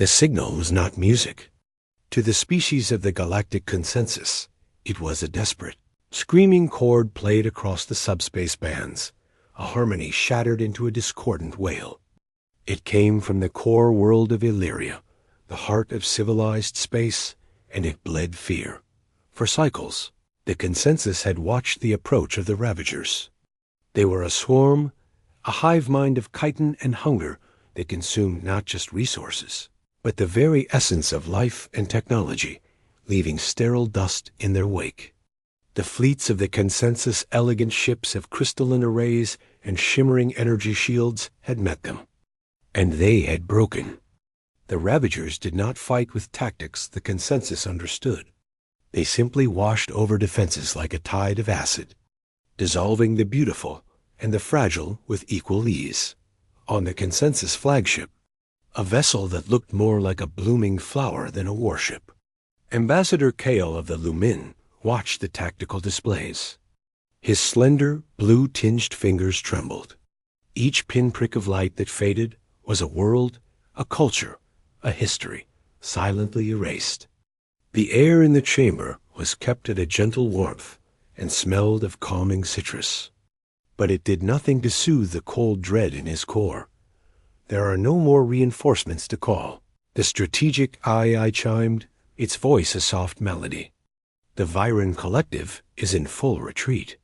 The signal was not music. To the species of the galactic consensus, it was a desperate, screaming chord played across the subspace bands, a harmony shattered into a discordant wail. It came from the core world of Illyria, the heart of civilized space, and it bled fear. For cycles, the consensus had watched the approach of the Ravagers. They were a swarm, a hive mind of chitin and hunger that consumed not just resources, but the very essence of life and technology, leaving sterile dust in their wake. The fleets of the consensus elegant ships of crystalline arrays and shimmering energy shields had met them. And they had broken. The Ravagers did not fight with tactics the consensus understood. They simply washed over defenses like a tide of acid, dissolving the beautiful and the fragile with equal ease. On the consensus flagship, a vessel that looked more like a blooming flower than a warship, Ambassador Kale of the Lumin watched the tactical displays. His slender, blue-tinged fingers trembled. Each pinprick of light that faded was a world, a culture, a history, silently erased. The air in the chamber was kept at a gentle warmth and smelled of calming citrus. But it did nothing to soothe the cold dread in his core. There are no more reinforcements to call. The strategic I chimed, its voice a soft melody. The Viren Collective is in full retreat.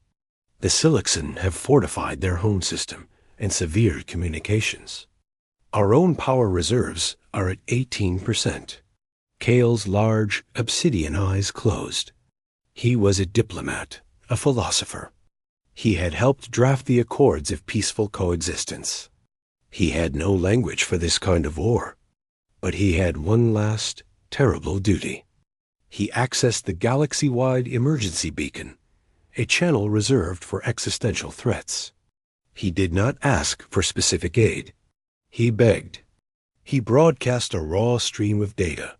The Silixan have fortified their home system and severed communications. Our own power reserves are at 18%. Kale's large, obsidian eyes closed. He was a diplomat, a philosopher. He had helped draft the accords of peaceful coexistence. He had no language for this kind of war, but he had one last, terrible duty. He accessed the galaxy-wide emergency beacon, a channel reserved for existential threats. He did not ask for specific aid. He begged. He broadcast a raw stream of data,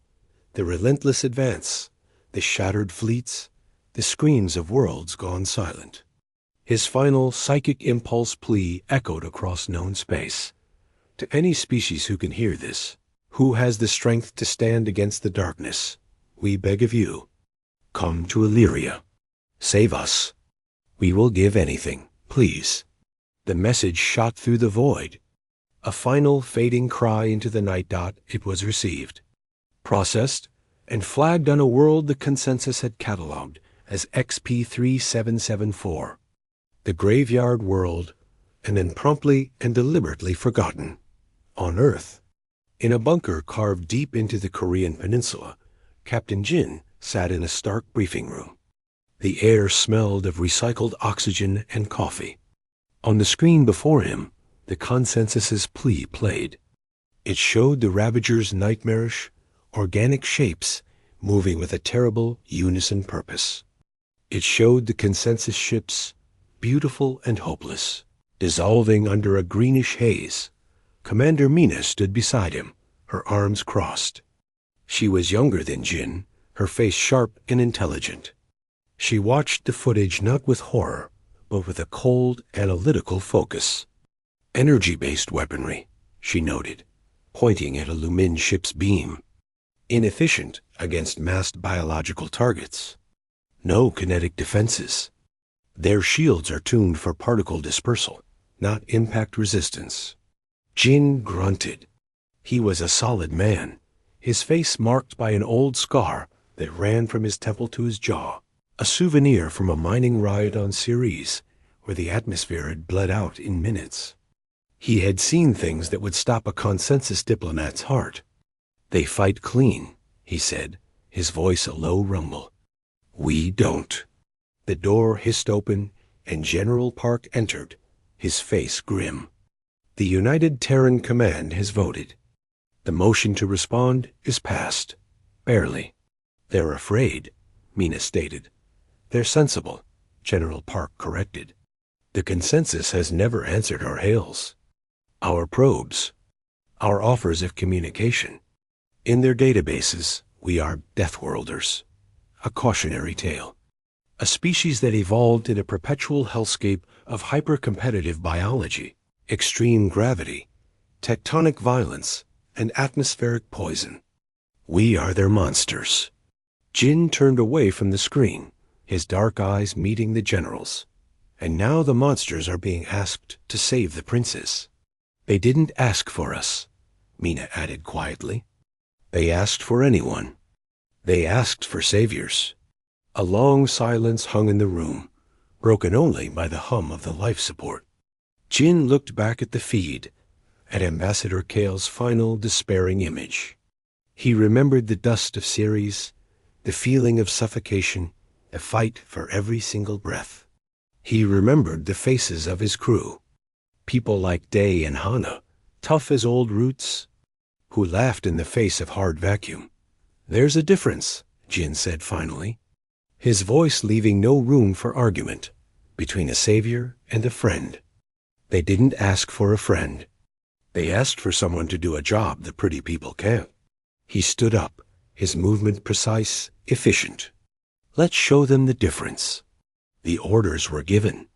the relentless advance, the shattered fleets, the screams of worlds gone silent. His final psychic impulse plea echoed across known space. To any species who can hear this, who has the strength to stand against the darkness, we beg of you, come to Illyria. Save us. We will give anything, please. The message shot through the void. A final fading cry into the night. It was received, processed, and flagged on a world the consensus had catalogued as XP3774. The graveyard world, and then promptly and deliberately forgotten. On Earth, in a bunker carved deep into the Korean peninsula, Captain Jin sat in a stark briefing room. The air smelled of recycled oxygen and coffee. On the screen before him, the consensus's plea played. It showed the Ravagers' nightmarish, organic shapes moving with a terrible unison purpose. It showed the consensus ships, beautiful and hopeless, dissolving under a greenish haze. Commander Mina stood beside him, her arms crossed. She was younger than Jin, her face sharp and intelligent. She watched the footage not with horror, but with a cold, analytical focus. Energy-based weaponry, she noted, pointing at a Lumin ship's beam. Inefficient against massed biological targets. No kinetic defenses. Their shields are tuned for particle dispersal, not impact resistance. Jin grunted. He was a solid man, his face marked by an old scar that ran from his temple to his jaw, a souvenir from a mining riot on Ceres, where the atmosphere had bled out in minutes. He had seen things that would stop a consensus diplomat's heart. They fight clean, he said, his voice a low rumble. We don't. The door hissed open, and General Park entered, his face grim. The United Terran Command has voted. The motion to respond is passed. Barely. They're afraid, Mina stated. They're sensible, General Park corrected. The consensus has never answered our hails. Our probes. Our offers of communication. In their databases, we are Deathworlders. A cautionary tale. A species that evolved in a perpetual hellscape of hyper-competitive biology, extreme gravity, tectonic violence, and atmospheric poison. We are their monsters. Jin turned away from the screen, his dark eyes meeting the general's. And now the monsters are being asked to save the princess. They didn't ask for us, Mina added quietly. They asked for anyone. They asked for saviors. A long silence hung in the room, broken only by the hum of the life support. Jin looked back at the feed, at Ambassador Kale's final despairing image. He remembered the dust of Ceres, the feeling of suffocation, a fight for every single breath. He remembered the faces of his crew, people like Day and Hana, tough as old roots, who laughed in the face of hard vacuum. There's a difference, Jin said finally, his voice leaving no room for argument, between a savior and a friend. They didn't ask for a friend. They asked for someone to do a job the pretty people can't. He stood up, his movement precise, efficient. Let's show them the difference. The orders were given.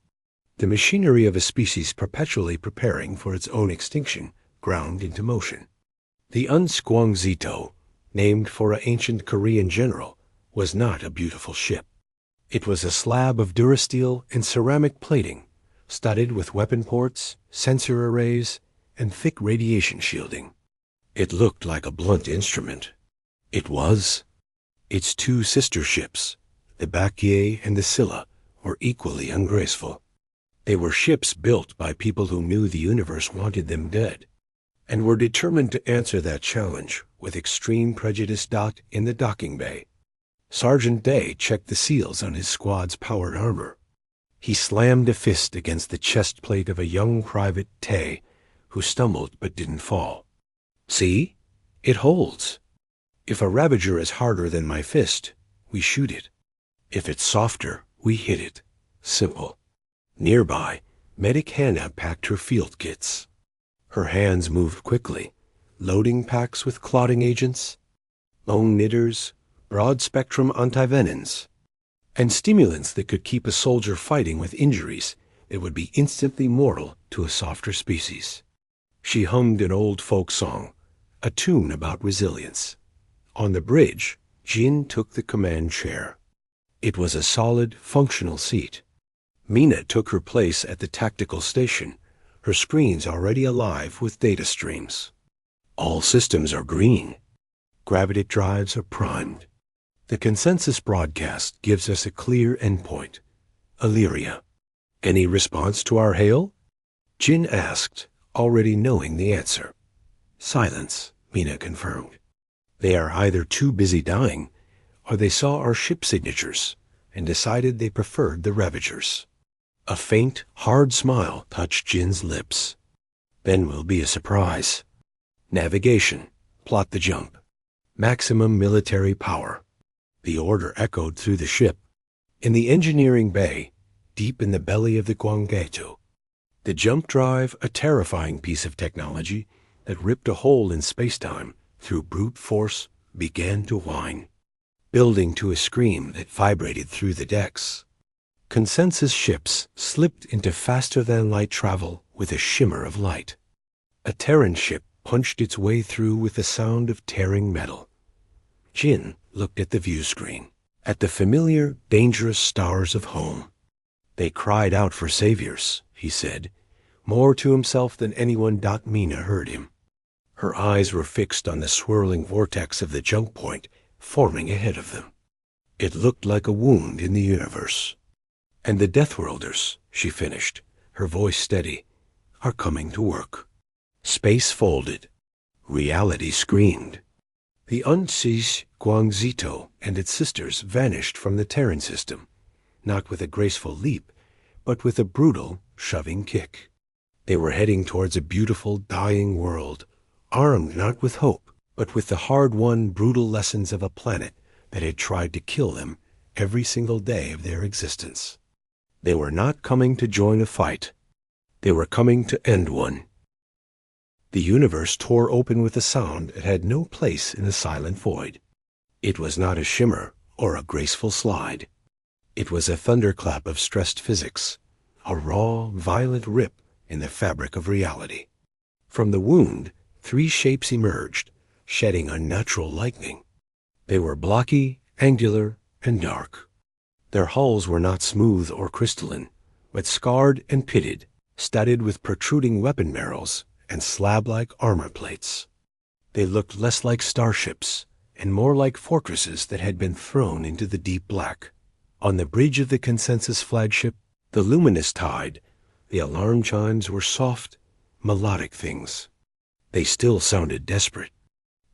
The machinery of a species perpetually preparing for its own extinction ground into motion. The Unskwangzito, named for an ancient Korean general, was not a beautiful ship. It was a slab of durasteel and ceramic plating, studded with weapon ports, sensor arrays, and thick radiation shielding. It looked like a blunt instrument. It was. Its two sister ships, the Bakie and the Scylla, were equally ungraceful. They were ships built by people who knew the universe wanted them dead, and were determined to answer that challenge with extreme prejudice. In the docking bay, Sergeant Day checked the seals on his squad's powered armor. He slammed a fist against the chest plate of a young Private Tay, who stumbled but didn't fall. See? It holds. If a Ravager is harder than my fist, we shoot it. If it's softer, we hit it. Simple. Nearby, Medic Hannah packed her field kits. Her hands moved quickly, loading packs with clotting agents, lone knitters, broad-spectrum antivenins, and stimulants that could keep a soldier fighting with injuries that would be instantly mortal to a softer species. She hummed an old folk song, a tune about resilience. On the bridge, Jin took the command chair. It was a solid, functional seat. Mina took her place at the tactical station, her screens already alive with data streams. All systems are green. Gravity drives are primed. The consensus broadcast gives us a clear endpoint, Illyria. Any response to our hail? Jin asked, already knowing the answer. Silence, Mina confirmed. They are either too busy dying, or they saw our ship signatures and decided they preferred the Ravagers. A faint, hard smile touched Jin's lips. Then will be a surprise. Navigation. Plot the jump. Maximum military power. The order echoed through the ship. In the engineering bay, deep in the belly of the Gwanggaeto, the jump drive, a terrifying piece of technology that ripped a hole in space-time through brute force, began to whine, building to a scream that vibrated through the decks. Consensus ships slipped into faster-than-light travel with a shimmer of light. A Terran ship punched its way through with the sound of tearing metal. Jin looked at the view screen, at the familiar, dangerous stars of home. They cried out for saviors, he said, more to himself than anyone. Mina heard him. Her eyes were fixed on the swirling vortex of the jump point forming ahead of them. It looked like a wound in the universe. And the Deathworlders, she finished, her voice steady, are coming to work. Space folded. Reality screamed. The Unsis Guangzito and its sisters vanished from the Terran system, not with a graceful leap, but with a brutal, shoving kick. They were heading towards a beautiful, dying world, armed not with hope, but with the hard-won, brutal lessons of a planet that had tried to kill them every single day of their existence. They were not coming to join a fight. They were coming to end one. The universe tore open with a sound that had no place in the silent void. It was not a shimmer or a graceful slide. It was a thunderclap of stressed physics, a raw, violent rip in the fabric of reality. From the wound, Three shapes emerged, shedding unnatural lightning. They were blocky, angular, and dark. Their hulls were not smooth or crystalline, but scarred and pitted, studded with protruding weapon barrels and slab-like armor plates. They looked less like starships and more like fortresses that had been thrown into the deep black. On the bridge of the Consensus flagship, the luminous tide, the alarm chimes were soft, melodic things. They still sounded desperate.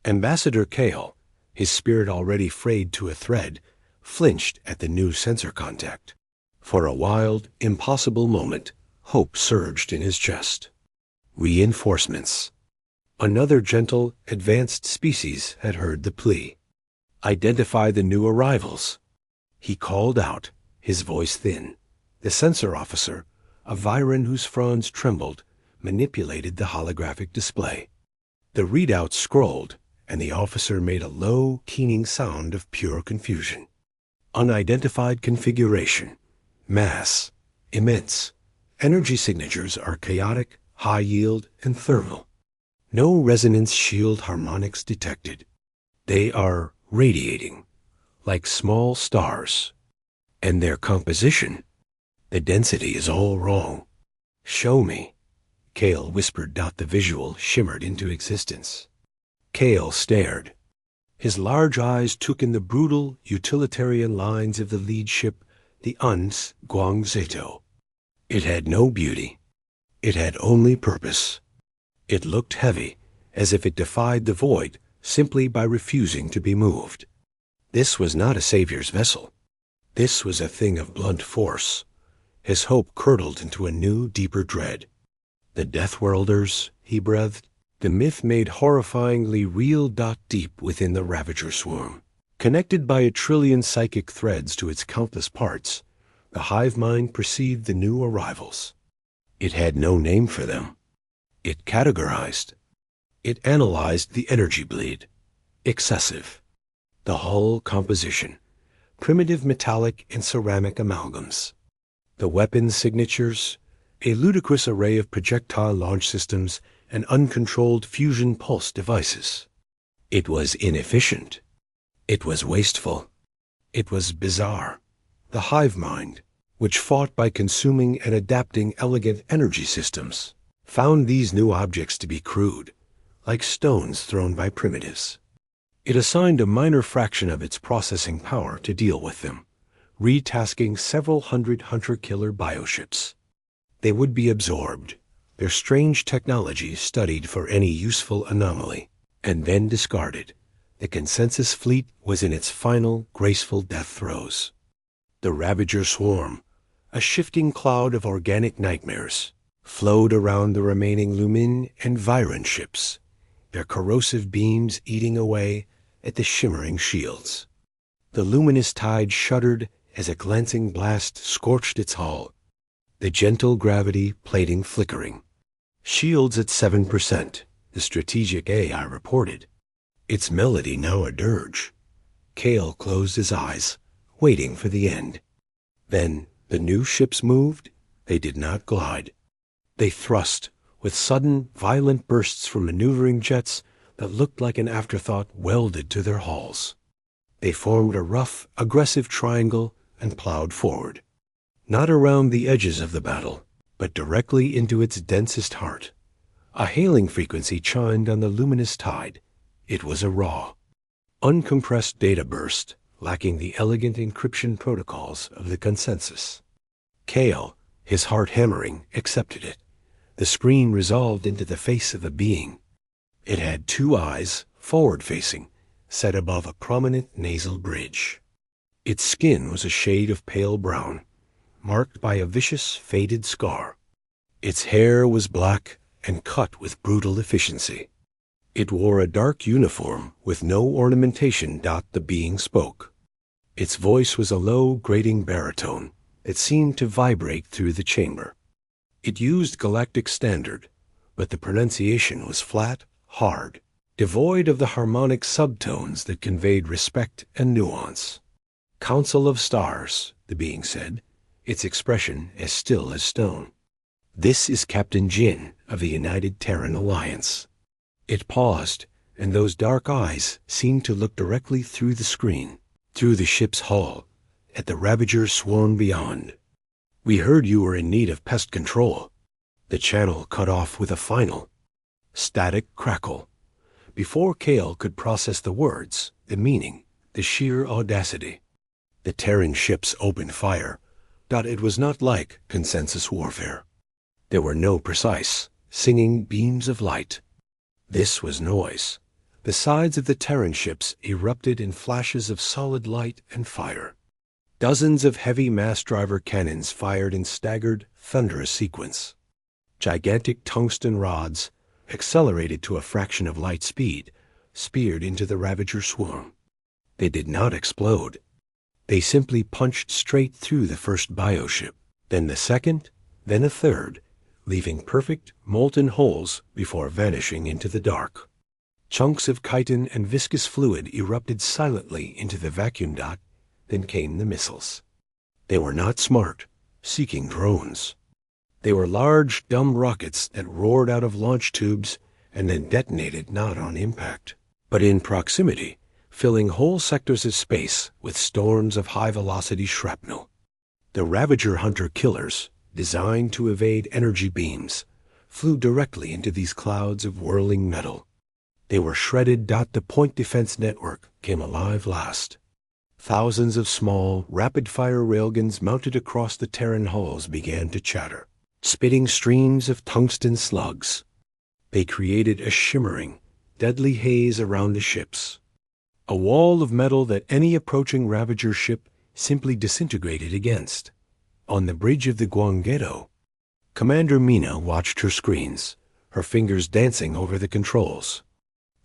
Ambassador Kale, his spirit already frayed to a thread, flinched at the new sensor contact. For a wild, impossible moment, hope surged in his chest. Reinforcements. Another gentle, advanced species had heard the plea. Identify the new arrivals. He called out, his voice thin. The sensor officer, a Viren whose fronds trembled, manipulated the holographic display. The readout scrolled, and the officer made a low, keening sound of pure confusion. Unidentified configuration. Mass. Immense. Energy signatures are chaotic, high yield, and thermal. No resonance shield harmonics detected. They are radiating, like small stars. And their composition, the density is all wrong. Show me. Kale whispered. The visual shimmered into existence. Kale stared. His large eyes took in the brutal, utilitarian lines of the lead ship, the Uns Guangzeto. It had no beauty. It had only purpose. It looked heavy, as if it defied the void simply by refusing to be moved. This was not a savior's vessel. This was a thing of blunt force. His hope curdled into a new, deeper dread. The Deathworlders, he breathed. The myth made horrifyingly real. Deep within the Ravager swarm, connected by 1 trillion psychic threads to its countless parts, the hive mind perceived the new arrivals. It had no name for them. It categorized. It analyzed the energy bleed. Excessive. The hull composition. Primitive metallic and ceramic amalgams. The weapons signatures. A ludicrous array of projectile launch systems and uncontrolled fusion pulse devices. It was inefficient. It was wasteful. It was bizarre. The hive mind, which fought by consuming and adapting elegant energy systems, found these new objects to be crude, like stones thrown by primitives. It assigned a minor fraction of its processing power to deal with them, retasking several hundred hunter-killer bioships. They would be absorbed, their strange technology studied for any useful anomaly, and then discarded. The Consensus fleet was in its final, graceful death throes. The Ravager swarm, a shifting cloud of organic nightmares, flowed around the remaining Lumin and Viren ships, their corrosive beams eating away at the shimmering shields. The luminous tide shuddered as a glancing blast scorched its hull, the gentle gravity plating flickering. Shields at 7%, the strategic AI reported. Its melody now a dirge. Kale closed his eyes, waiting for the end. Then the new ships moved. They did not glide. They thrust, with sudden, violent bursts from maneuvering jets that looked like an afterthought welded to their hulls. They formed a rough, aggressive triangle and plowed forward. Not around the edges of the battle, but directly into its densest heart. A hailing frequency chimed on the luminous tide. It was a raw, uncompressed data burst, lacking the elegant encryption protocols of the Consensus. Kale, his heart hammering, accepted it. The screen resolved into the face of a being. It had 2 eyes, forward-facing, set above a prominent nasal bridge. Its skin was a shade of pale brown, marked by a vicious, faded scar. Its hair was black and cut with brutal efficiency. It wore a dark uniform with no ornamentation. The being spoke. Its voice was a low, grating baritone that seemed to vibrate through the chamber. It used galactic standard, but the pronunciation was flat, hard, devoid of the harmonic subtones that conveyed respect and nuance. Council of Stars, the being said, its expression as still as stone. This is Captain Jin of the United Terran Alliance. It paused, and those dark eyes seemed to look directly through the screen, through the ship's hull, at the Ravager swarm beyond. "We heard you were in need of pest control." The channel cut off with a final, static crackle. Before Kale could process the words, the meaning, the sheer audacity, the Terran ships opened fire. It was not like consensus warfare. There were no precise, singing beams of light. This was noise. The sides of the Terran ships erupted in flashes of solid light and fire. Dozens of heavy mass-driver cannons fired in staggered, thunderous sequence. Gigantic tungsten rods, accelerated to a fraction of light speed, speared into the Ravager swarm. They did not explode. They simply punched straight through the first bioship, then the second, then a third, leaving perfect, molten holes before vanishing into the dark. Chunks of chitin and viscous fluid erupted silently into the vacuum dot. Then came the missiles. They were not smart, seeking drones. They were large, dumb rockets that roared out of launch tubes and then detonated not on impact, but in proximity, filling whole sectors of space with storms of high-velocity shrapnel. The Ravager Hunter killers, designed to evade energy beams, flew directly into these clouds of whirling metal. They were shredded. The point defense network came alive last. Thousands of small, rapid-fire railguns mounted across the Terran hulls began to chatter, spitting streams of tungsten slugs. They created a shimmering, deadly haze around the ships, a wall of metal that any approaching Ravager ship simply disintegrated against. On the bridge of the Guanguero, Commander Mina watched her screens, her fingers dancing over the controls.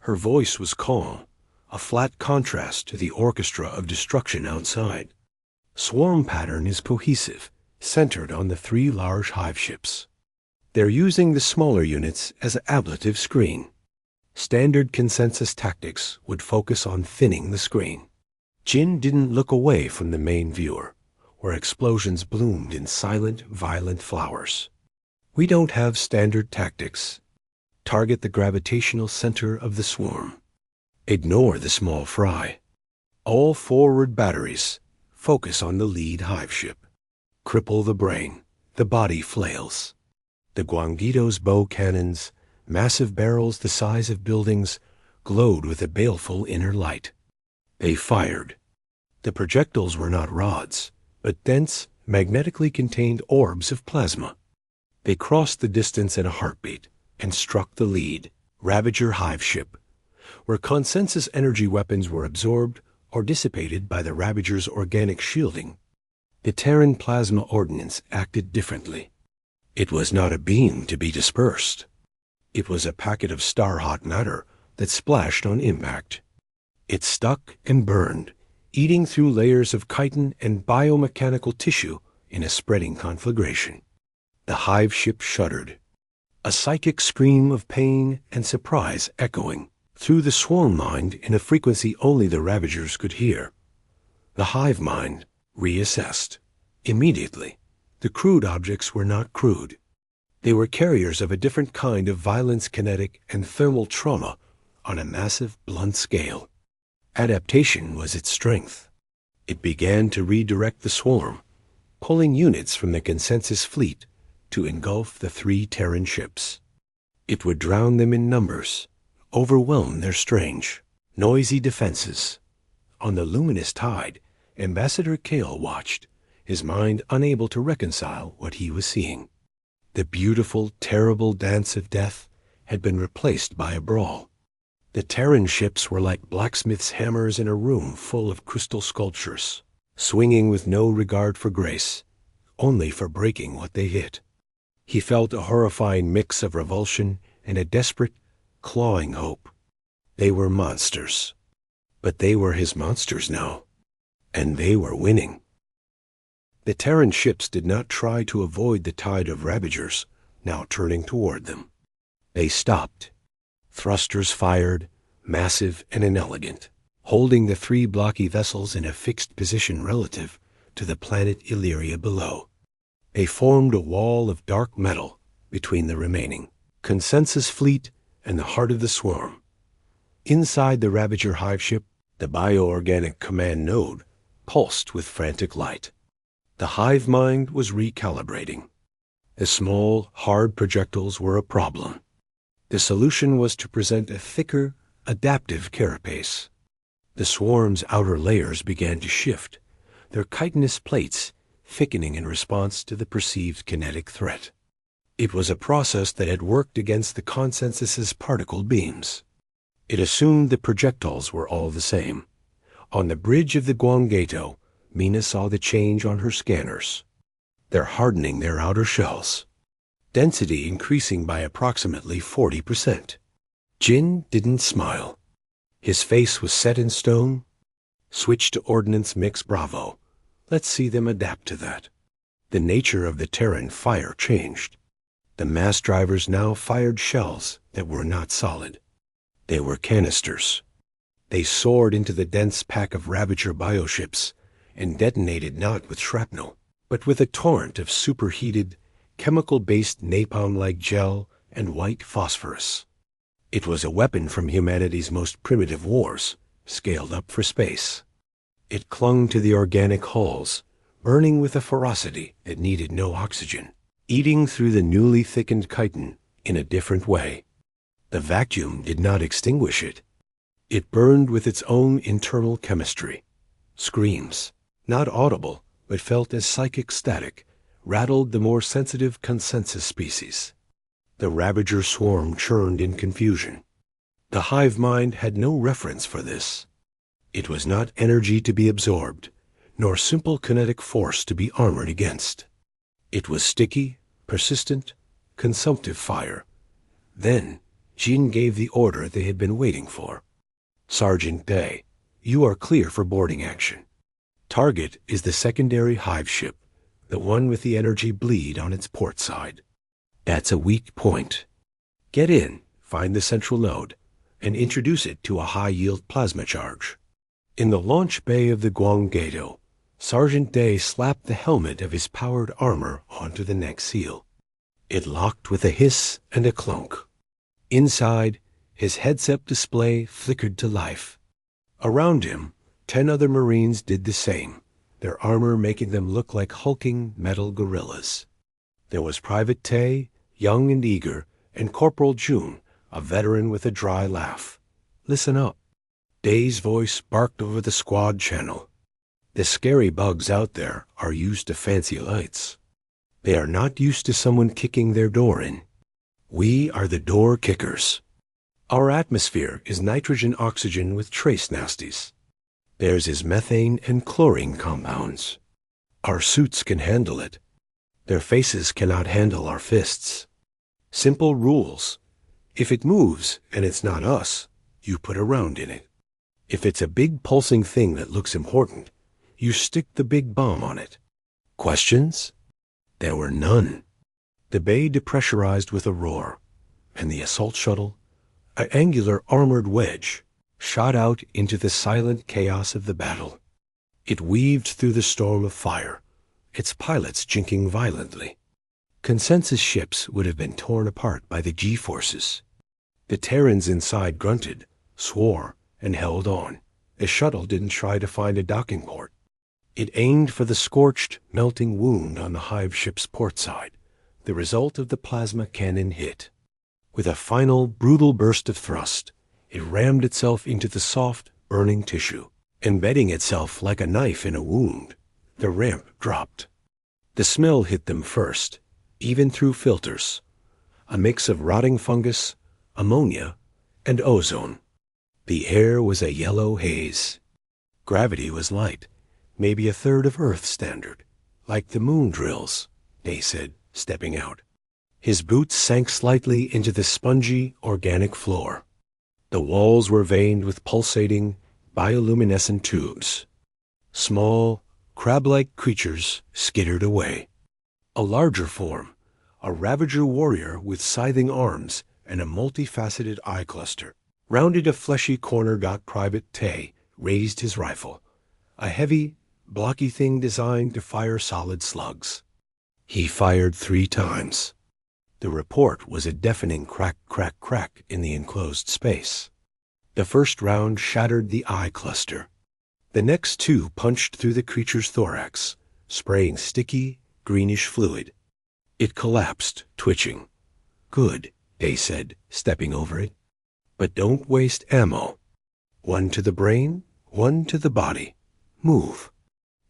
Her voice was calm, a flat contrast to the orchestra of destruction outside. Swarm pattern is cohesive, centered on the 3 large hive ships. They're using the smaller units as an ablative screen. Standard consensus tactics would focus on thinning the screen. Jin didn't look away from the main viewer, where explosions bloomed in silent, violent flowers. "We don't have standard tactics. Target the gravitational center of the swarm. Ignore the small fry. All forward batteries. Focus on the lead hive ship. Cripple the brain. The body flails." The Guanguito's bow cannons, massive barrels the size of buildings, glowed with a baleful inner light. They fired. The projectiles were not rods, but dense, magnetically contained orbs of plasma. They crossed the distance in a heartbeat and struck the lead, Ravager hive ship, where consensus energy weapons were absorbed or dissipated by the Ravager's organic shielding. The Terran plasma ordnance acted differently. It was not a beam to be dispersed. It was a packet of star-hot matter that splashed on impact. It stuck and burned, eating through layers of chitin and biomechanical tissue in a spreading conflagration. The hive ship shuddered, a psychic scream of pain and surprise echoing through the swarm mind in a frequency only the Ravagers could hear. The hive mind reassessed. Immediately, the crude objects were not crude. They were carriers of a different kind of violence, kinetic, and thermal trauma on a massive, blunt scale. Adaptation was its strength. It began to redirect the swarm, pulling units from the consensus fleet to engulf the 3 Terran ships. It would drown them in numbers, overwhelm their strange, noisy defenses. On the luminous tide, Ambassador Kale watched, his mind unable to reconcile what he was seeing. The beautiful, terrible dance of death had been replaced by a brawl. The Terran ships were like blacksmith's hammers in a room full of crystal sculptures, swinging with no regard for grace, only for breaking what they hit. He felt a horrifying mix of revulsion and a desperate, clawing hope. They were monsters. But they were his monsters now, and they were winning. The Terran ships did not try to avoid the tide of Ravagers now turning toward them. They stopped. Thrusters fired, massive and inelegant, holding the 3 blocky vessels in a fixed position relative to the planet Illyria below. They formed a wall of dark metal between the remaining consensus fleet and the heart of the swarm. Inside the Ravager hive ship, the bioorganic command node pulsed with frantic light. The hive mind was recalibrating. The small, hard projectiles were a problem. The solution was to present a thicker, adaptive carapace. The swarm's outer layers began to shift, their chitinous plates thickening in response to the perceived kinetic threat. It was a process that had worked against the consensus's particle beams. It assumed the projectiles were all the same. On the bridge of the Guangato, Mina saw the change on her scanners. They're hardening their outer shells. Density increasing by approximately 40%. Jin didn't smile. His face was set in stone. Switch to Ordnance Mix Bravo. Let's see them adapt to that. The nature of the Terran fire changed. The mass drivers now fired shells that were not solid. They were canisters. They soared into the dense pack of Ravager bioships and detonated not with shrapnel, but with a torrent of superheated, chemical-based napalm-like gel and white phosphorus. It was a weapon from humanity's most primitive wars, scaled up for space. It clung to the organic hulls, burning with a ferocity that needed no oxygen, eating through the newly thickened chitin in a different way. The vacuum did not extinguish it. It burned with its own internal chemistry. Screams, not audible, but felt as psychic static, rattled the more sensitive consensus species. The Ravager swarm churned in confusion. The hive mind had no reference for this. It was not energy to be absorbed, nor simple kinetic force to be armored against. It was sticky, persistent, consumptive fire. Then Jin gave the order they had been waiting for. Sergeant Day, you are clear for boarding action. Target is the secondary hive ship, the one with the energy bleed on its port side. That's a weak point. Get in, find the central node, and introduce it to a high-yield plasma charge. In the launch bay of the Guangato, Sergeant Day slapped the helmet of his powered armor onto the neck seal. It locked with a hiss and a clunk. Inside, his headset display flickered to life. Around him, 10 other Marines did the same, their armor making them look like hulking metal gorillas. There was Private Tay, young and eager, and Corporal June, a veteran with a dry laugh. Listen up. Day's voice barked over the squad channel. The scary bugs out there are used to fancy lights. They are not used to someone kicking their door in. We are the door kickers. Our atmosphere is nitrogen-oxygen with trace nasties. Theirs is methane and chlorine compounds. Our suits can handle it. Their faces cannot handle our fists. Simple rules. If it moves and it's not us, you put a round in it. If it's a big pulsing thing that looks important, you stick the big bomb on it. Questions? There were none. The bay depressurized with a roar, and the assault shuttle, an angular armored wedge, shot out into the silent chaos of the battle. It weaved through the storm of fire, its pilots jinking violently. Consensus ships would have been torn apart by the G-forces. The Terrans inside grunted, swore, and held on. The shuttle didn't try to find a docking port. It aimed for the scorched, melting wound on the hive ship's port side, the result of the plasma cannon hit. With a final, brutal burst of thrust, it rammed itself into the soft, burning tissue, embedding itself like a knife in a wound. The ramp dropped. The smell hit them first, even through filters, a mix of rotting fungus, ammonia, and ozone. The air was a yellow haze. Gravity was light, maybe a third of Earth standard, like the moon drills, Day said, stepping out. His boots sank slightly into the spongy, organic floor. The walls were veined with pulsating, bioluminescent tubes. Small, crab-like creatures skittered away. A larger form, a Ravager warrior with scything arms and a multifaceted eye cluster, rounded a fleshy corner. Private Tay raised his rifle, a heavy, blocky thing designed to fire solid slugs. He fired 3 times. The report was a deafening crack, crack, crack in the enclosed space. The first round shattered the eye cluster. The next two punched through the creature's thorax, spraying sticky, greenish fluid. It collapsed, twitching. "Good," Day said, stepping over it. "But don't waste ammo. One to the brain, one to the body. Move."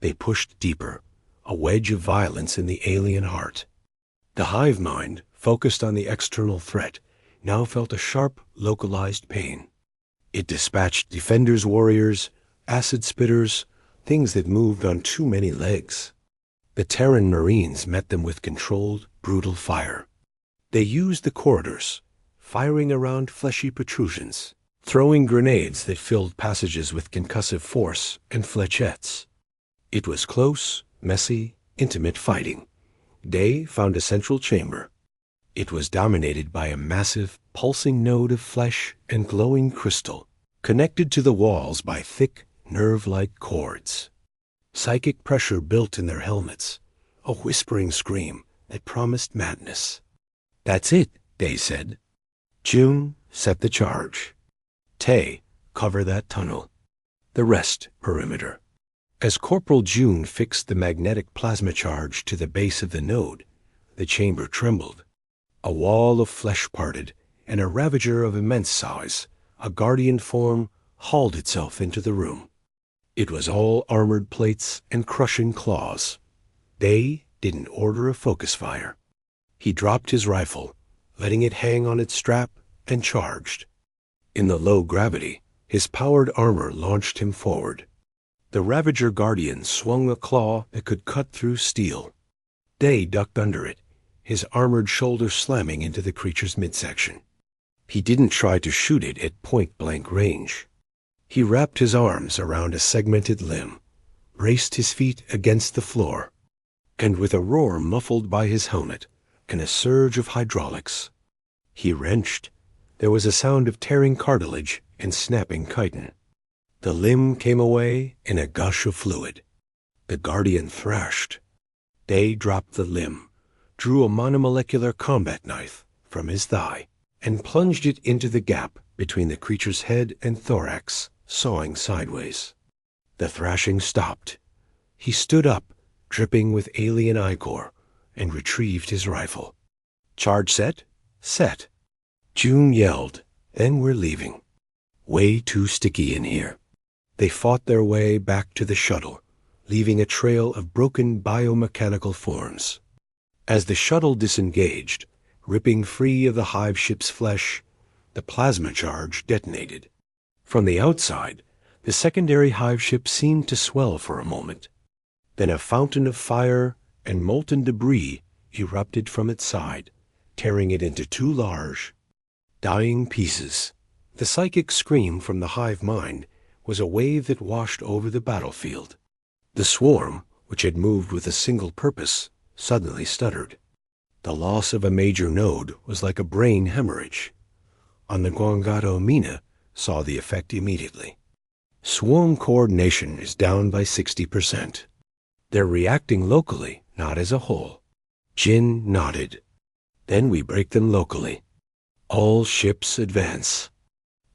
They pushed deeper, a wedge of violence in the alien heart. The hive mind, focused on the external threat, now felt a sharp, localized pain. It dispatched defenders, warriors, acid spitters, things that moved on too many legs. The Terran Marines met them with controlled, brutal fire. They used the corridors, firing around fleshy protrusions, throwing grenades that filled passages with concussive force and flechettes. It was close, messy, intimate fighting. Day found a central chamber. It was dominated by a massive, pulsing node of flesh and glowing crystal, connected to the walls by thick, nerve-like cords. Psychic pressure built in their helmets, a whispering scream that promised madness. "That's it," Day said. "June, set the charge. Tay, cover that tunnel. The rest, perimeter." As Corporal June fixed the magnetic plasma charge to the base of the node, the chamber trembled. A wall of flesh parted, and a ravager of immense size, a guardian form, hauled itself into the room. It was all armored plates and crushing claws. Day didn't order a focus fire. He dropped his rifle, letting it hang on its strap, and charged. In the low gravity, his powered armor launched him forward. The Ravager Guardian swung a claw that could cut through steel. Day ducked under it, his armored shoulder slamming into the creature's midsection. He didn't try to shoot it at point-blank range. He wrapped his arms around a segmented limb, braced his feet against the floor, and with a roar muffled by his helmet and a surge of hydraulics, he wrenched. There was a sound of tearing cartilage and snapping chitin. The limb came away in a gush of fluid. The Guardian thrashed. Day dropped the limb, drew a monomolecular combat knife from his thigh, and plunged it into the gap between the creature's head and thorax, sawing sideways. The thrashing stopped. He stood up, dripping with alien ichor, and retrieved his rifle. "Charge set? Set." June yelled, "Then we're leaving. Way too sticky in here." They fought their way back to the shuttle, leaving a trail of broken biomechanical forms. As the shuttle disengaged, ripping free of the hive ship's flesh, the plasma charge detonated. From the outside, the secondary hive ship seemed to swell for a moment. Then a fountain of fire and molten debris erupted from its side, tearing it into two large, dying pieces. The psychic scream from the hive mind was a wave that washed over the battlefield. The swarm, which had moved with a single purpose, suddenly stuttered. The loss of a major node was like a brain hemorrhage. On the Guangato Mina saw the effect immediately. Swarm coordination is down by 60%. They're reacting locally, not as a whole. Jin nodded. Then we break them locally. All ships advance.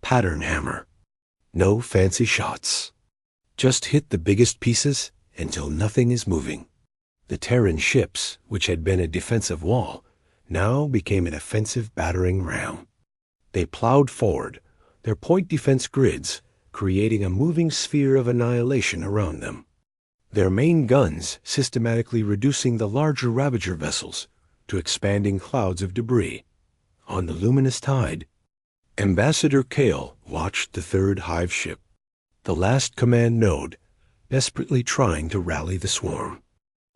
Pattern hammer. No fancy shots. Just hit the biggest pieces until nothing is moving. The Terran ships, which had been a defensive wall, now became an offensive battering ram. They plowed forward, their point defense grids creating a moving sphere of annihilation around them. Their main guns systematically reducing the larger Ravager vessels to expanding clouds of debris. On the luminous tide, Ambassador Kale watched the third hive ship, the last command node, desperately trying to rally the swarm.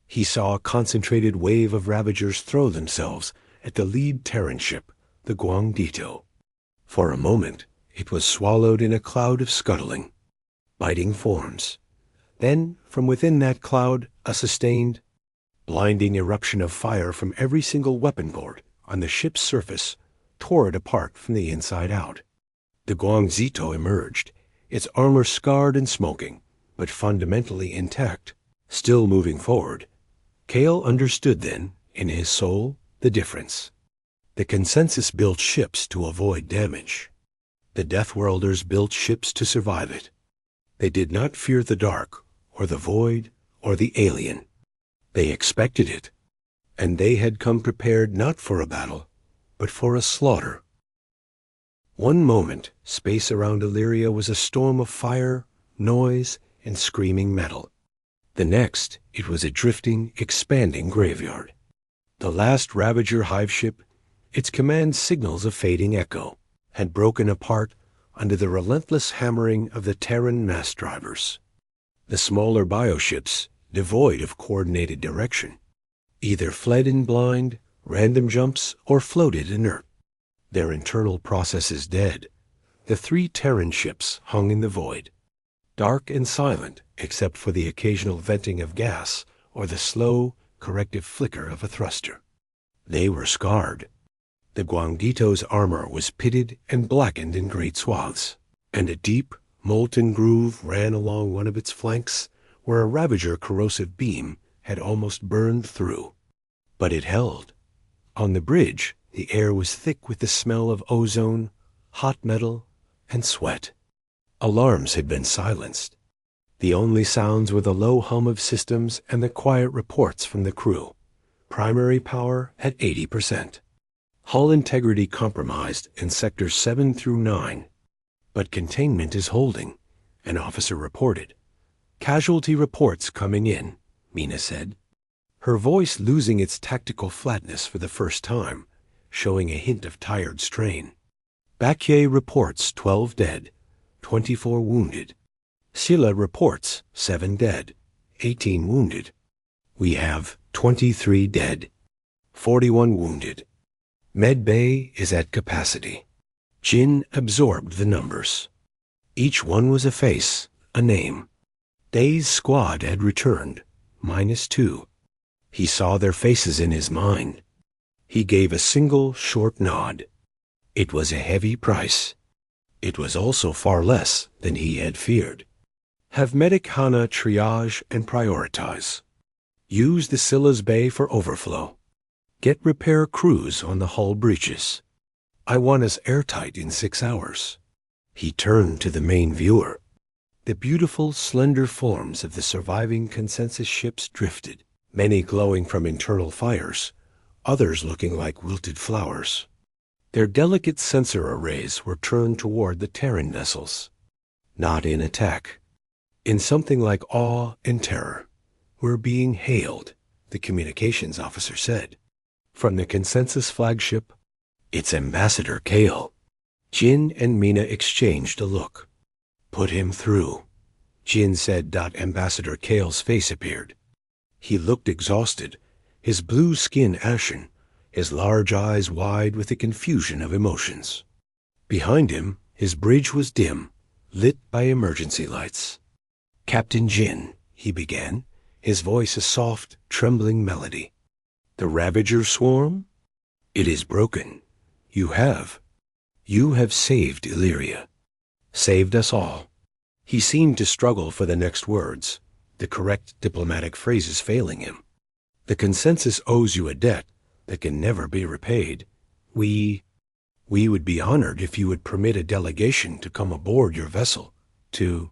He saw a concentrated wave of Ravagers throw themselves at the lead Terran ship, the Guangdito. For a moment, it was swallowed in a cloud of scuttling, biting forms. Then, from within that cloud, a sustained, blinding eruption of fire from every single weapon port on the ship's surface tore it apart from the inside out. The Guangzito emerged, its armor scarred and smoking, but fundamentally intact, still moving forward. Kale understood then, in his soul, the difference. The consensus built ships to avoid damage. The Deathworlders built ships to survive it. They did not fear the dark, or the void, or the alien. They expected it, and they had come prepared not for a battle, but for a slaughter. One moment, space around Illyria was a storm of fire, noise, and screaming metal. The next, it was a drifting, expanding graveyard. The last Ravager hive ship, its command signals a fading echo, had broken apart under the relentless hammering of the Terran mass drivers. The smaller bioships, devoid of coordinated direction, either fled in blind, random jumps, or floated inert. Their internal processes dead, the 3 Terran ships hung in the void, dark and silent except for the occasional venting of gas or the slow, corrective flicker of a thruster. They were scarred. The Guangito's armor was pitted and blackened in great swaths, and a deep, molten groove ran along one of its flanks where a Ravager corrosive beam had almost burned through. But it held. On the bridge, the air was thick with the smell of ozone, hot metal, and sweat. Alarms had been silenced. The only sounds were the low hum of systems and the quiet reports from the crew. Primary power at 80%. Hull integrity compromised in sectors 7 through 9. But containment is holding, an officer reported. Casualty reports coming in, Mina said, her voice losing its tactical flatness for the first time, showing a hint of tired strain. Baquier reports 12 dead, 24 wounded. Scylla reports 7 dead, 18 wounded. We have 23 dead, 41 wounded. Med Bay is at capacity. Jin absorbed the numbers. Each one was a face, a name. Day's squad had returned, -2. He saw their faces in his mind. He gave a single short nod. It was a heavy price. It was also far less than he had feared. Have Medic Hana triage and prioritize. Use the Scylla's Bay for overflow. Get repair crews on the hull breaches. I want us airtight in 6 hours. He turned to the main viewer. The beautiful, slender forms of the surviving consensus ships drifted, many glowing from internal fires, others looking like wilted flowers. Their delicate sensor arrays were turned toward the Terran vessels. Not in attack. In something like awe and terror. We're being hailed, the communications officer said. From the consensus flagship, it's Ambassador Kale. Jin and Mina exchanged a look. Put him through, Jin said. Ambassador Kale's face appeared. He looked exhausted, his blue skin ashen, his large eyes wide with the confusion of emotions. Behind him, his bridge was dim, lit by emergency lights. Captain Jin, he began, his voice a soft, trembling melody. The Ravager swarm? It is broken. You have saved Illyria. Saved us all. He seemed to struggle for the next words, the correct diplomatic phrases failing him. The consensus owes you a debt that can never be repaid. We would be honored if you would permit a delegation to come aboard your vessel, to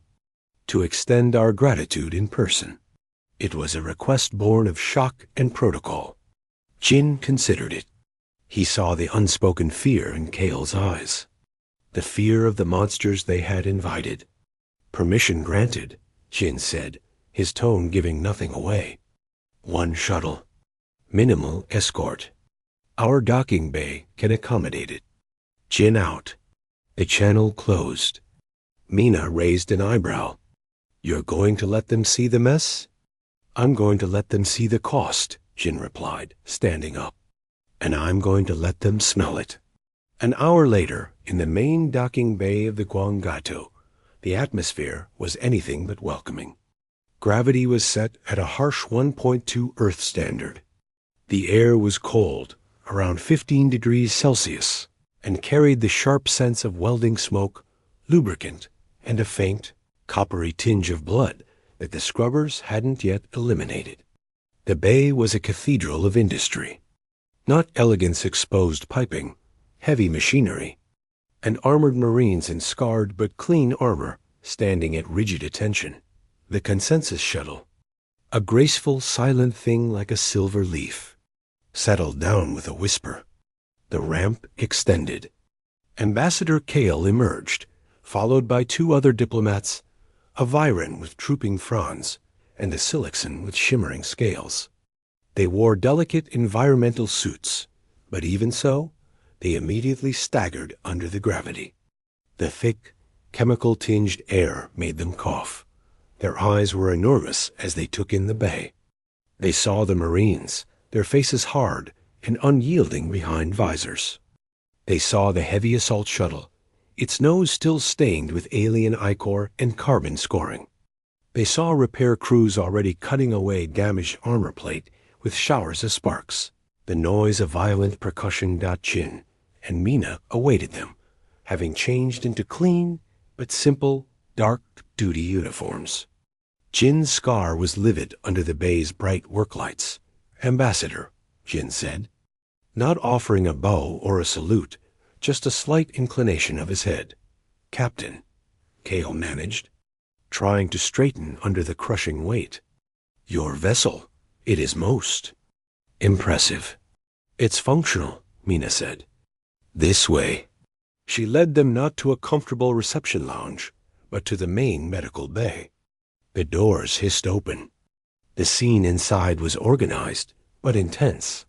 extend our gratitude in person. It was a request born of shock and protocol. Jin considered it. He saw the unspoken fear in Kale's eyes. The fear of the monsters they had invited. Permission granted, Jin said, his tone giving nothing away. 1 shuttle. Minimal escort. Our docking bay can accommodate it. Jin out. The channel closed. Mina raised an eyebrow. You're going to let them see the mess? I'm going to let them see the cost, Jin replied, standing up. And I'm going to let them smell it. An hour later, in the main docking bay of the Guangito, the atmosphere was anything but welcoming. Gravity was set at a harsh 1.2 Earth standard. The air was cold, around 15 degrees Celsius, and carried the sharp sense of welding smoke, lubricant, and a faint, coppery tinge of blood that the scrubbers hadn't yet eliminated. The bay was a cathedral of industry. Not elegance exposed piping, heavy machinery, and armored marines in scarred but clean armor standing at rigid attention. The consensus shuttle, a graceful, silent thing like a silver leaf, settled down with a whisper. The ramp extended. Ambassador Kale emerged, followed by two other diplomats, a Viren with drooping fronds and a Silixan with shimmering scales. They wore delicate environmental suits, but even so, they immediately staggered under the gravity. The thick, chemical-tinged air made them cough. Their eyes were enormous as they took in the bay. They saw the Marines, their faces hard and unyielding behind visors. They saw the heavy assault shuttle, its nose still stained with alien ichor and carbon scoring. They saw repair crews already cutting away damaged armor plate with showers of sparks. The noise of violent percussion. Jin and Mina awaited them, having changed into clean but simple, dark-duty uniforms. Jin's scar was livid under the bay's bright work lights. "Ambassador," Jin said, not offering a bow or a salute, just a slight inclination of his head. "Captain," Kale managed, trying to straighten under the crushing weight. "Your vessel, it is most impressive." "It's functional," Mina said. "This way." She led them not to a comfortable reception lounge, but to the main medical bay. The doors hissed open. The scene inside was organized, but intense.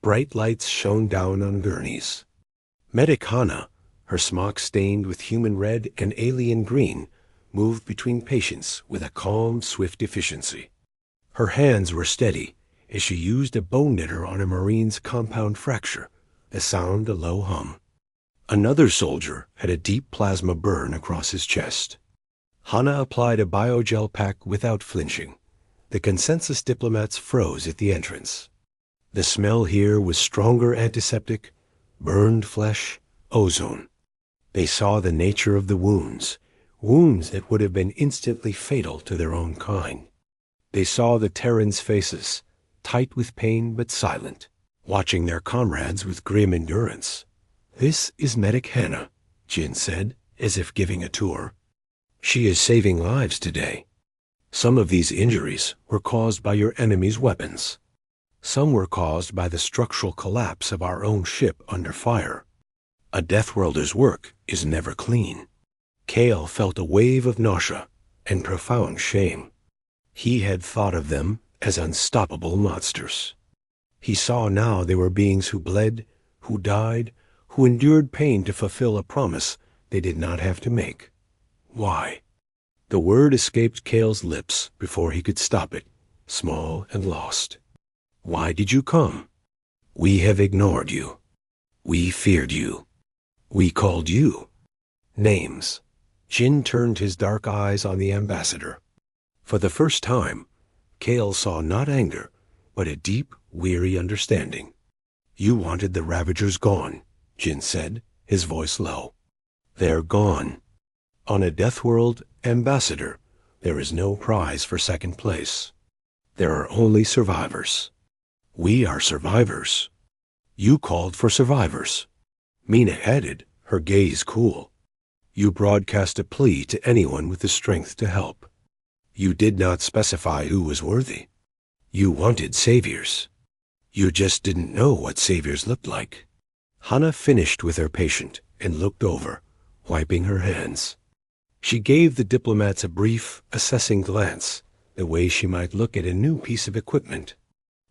Bright lights shone down on gurneys. Medic Hana, her smock stained with human red and alien green, moved between patients with a calm, swift efficiency. Her hands were steady as she used a bone knitter on a Marine's compound fracture, the sound a low hum. Another soldier had a deep plasma burn across his chest. Hana applied a biogel pack without flinching. The consensus diplomats froze at the entrance. The smell here was stronger antiseptic, burned flesh, ozone. They saw the nature of the wounds that would have been instantly fatal to their own kind. They saw the Terrans' faces, tight with pain but silent, watching their comrades with grim endurance. "This is Medic Hannah," Jin said, as if giving a tour. "She is saving lives today. Some of these injuries were caused by your enemy's weapons. Some were caused by the structural collapse of our own ship under fire. A Deathworlder's work is never clean." Kale felt a wave of nausea and profound shame. He had thought of them as unstoppable monsters. He saw now they were beings who bled, who died, who endured pain to fulfill a promise they did not have to make. Why? The word escaped Kale's lips before he could stop it, small and lost. "Why did you come?" "We have ignored you. We feared you. We called you names." Jin turned his dark eyes on the ambassador. For the first time, Kale saw not anger, but a deep, weary understanding. "You wanted the Ravagers gone," Jin said, his voice low. "They're gone. On a Deathworld, ambassador, there is no prize for second place. There are only survivors. We are survivors. You called for survivors." Mina added, her gaze cool. "You broadcast a plea to anyone with the strength to help. You did not specify who was worthy. You wanted saviors. You just didn't know what saviors looked like." Hana finished with her patient and looked over, wiping her hands. She gave the diplomats a brief, assessing glance, the way she might look at a new piece of equipment.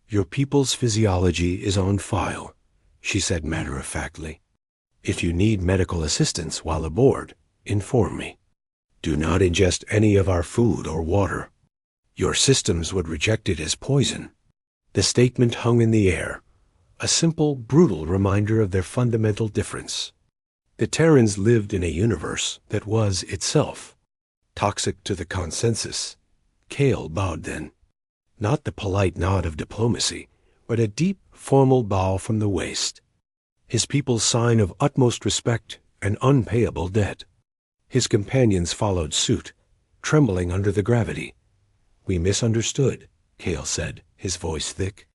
"Your people's physiology is on file," she said matter-of-factly. "If you need medical assistance while aboard, inform me. Do not ingest any of our food or water. Your systems would reject it as poison." The statement hung in the air, a simple, brutal reminder of their fundamental difference. The Terrans lived in a universe that was itself toxic to the consensus. Kale bowed then. Not the polite nod of diplomacy, but a deep, formal bow from the waist. His people's sign of utmost respect and unpayable debt. His companions followed suit, trembling under the gravity. "We misunderstood," Kale said, his voice thick.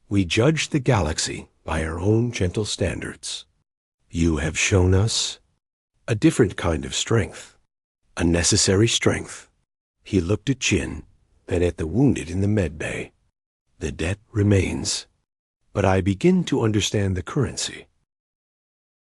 "We judged the galaxy by our own gentle standards. You have shown us a different kind of strength, a necessary strength. He looked at Jin, then at the wounded in the med bay. The debt remains, but I begin to understand the currency.